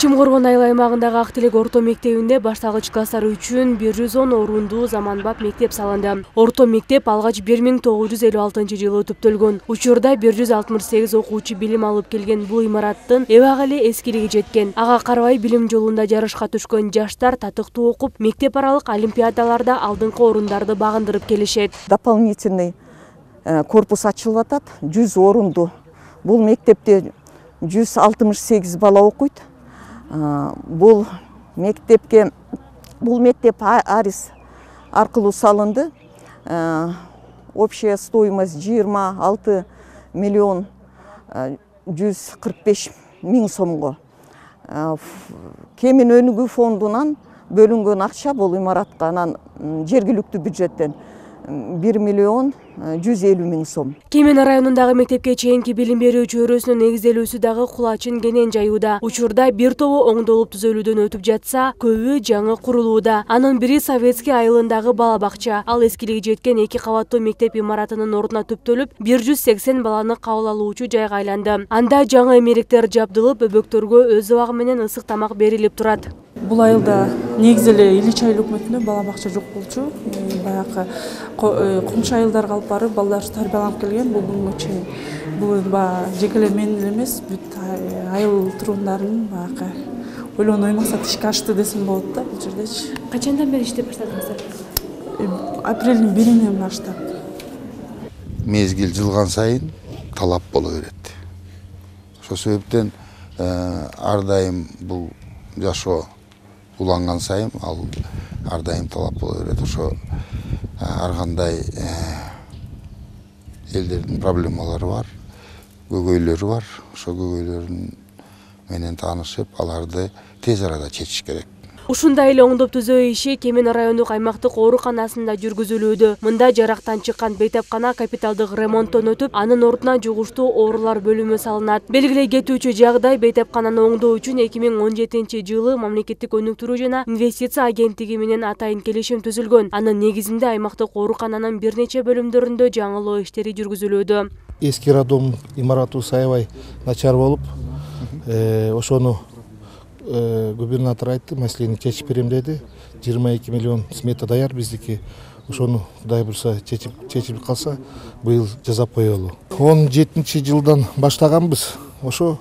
Чумгоргон айыл аймагындагы Ак Тилек орто мектебинде башталгыч класстар үчүн 110 орундуу заманбап мектеп салынды. Орто мектеп алгач 1956-жылы түптөлгөн. Учурда 168 окуучу билим алып келген бул имараттын эбак эле эскилиги жеткен. Ага карабай билим жолунда жарышка түшкөн жаштар татыктуу окуп, мектеп аралык олимпиадаларда алдыңкы орундарды багындырып келишет. Дополнительный корпус ачылып атат, 100 орунду. Бул мектепте 168 бала окуйт. Бул мектеп арис аркылуу салынды. Общая стоимость 26 миллион 145 миң сомго. Кемин өнүгүү фондунан бөлүнгөн акча бул имаратка анан жергиликтүү бюджеттен 1 миллион 150 миң сом. Кемен районундагы мектепке чейинки билим берүү чөйрөсүнүн негизделүүсү дагы кулачын кенен жаюуда. Учурда бир тобу оңдолуп түзөлүүдөн өтүп жатса, көбү жаңы курулууда. Анын бири Советский айылындагы бала бакча. Ал эскилиги жеткен 2 кабаттуу мектеп имаратынын ордуна түптөлүп, 180 баланы кабыл алуучу жайга айланды. Анда жаңы эмеректер жабдылып, өбөктөргө өз абагы менен ысык тамак берилип турат. Бул айылда негизи эле Ильич айыл өкмөтүндө бала бакча жок болчу. Баягы комшу айылдарга алып барып балдар тарбияланып келген. Бул күнгө чейин бул жеке эле мен эле эмес, бүт айыл тургундарынын баягы ойлонбой максат ишке ашты десем болот да бул жердечи. Качандан бери иштеп баштадыңыздар? Апрелдин 1-инен баштап. Мезгил жылган сайын талап боло берет. Ошол себептен ар дайым бул жашоо уланган сайын ал ар дайым талап боло берет. Ошо ар кандай элдердин проблемалары бар, көйгөйлөрү бар. Ошо көйгөйлөрүн менен таанышып, аларды тез арада чечиш керек. Ушундай эле оңдоп түзөө иши Кемен райондук аймактык ооруканасында жүргүзүлүүдө. Мында жарактан чыккан бейтапкана капиталдык ремонттон өтүп, анын ордуна жугуштуу оорулар бөлүмү салынат. Белгилей кетүүчү жагдай, бейтапкананы оңдоо үчүн 2017-жылы мамлекеттик өнүктүрүү жана инвестиция агенттиги менен атайын келишим түзүлгөн. Анын негизинде аймактык оорукананын бир нече бөлүмдөрүндө жаңылоо иштери жүргүзүлүүдө. Эски роддом имараты аябай начар болуп, ошону губернатор айтты, маселени чечип берем деди. 22 миллион смета даяр биздики. Ошону Кудай бурса чечип калса, быйыл жасап коелу. 17-жылдан баштаганбыз. Ошо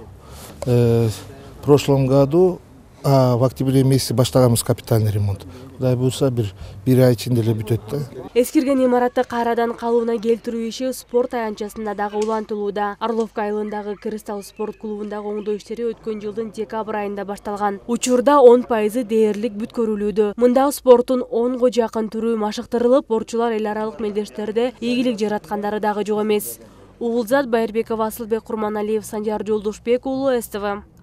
прошлом году в октябре месяце баштаганбыз капитальный ремонт. Кудай бурса бир ай ичинде эле бүтөт да. Эскирген имаратты кайрадан калыбына келтирүү иши спорт аянтчасында дагы улантылууда. Орловка айылындагы Кристалл спорт клубундагы оңдоо иштери өткөн жылдын декабрь айында башталган. Учурда 10% дээрлик бүткөрүлүүдө. Мында спорттун 10го жакын түрү машыктырылып, спортчулар эл аралык мелдештерде ийгилик жараткандары дагы жок эмес. Уулзат Байырбеков, Асылбек Курманалиев, Санжар Жолдошбек уулу, СТВ.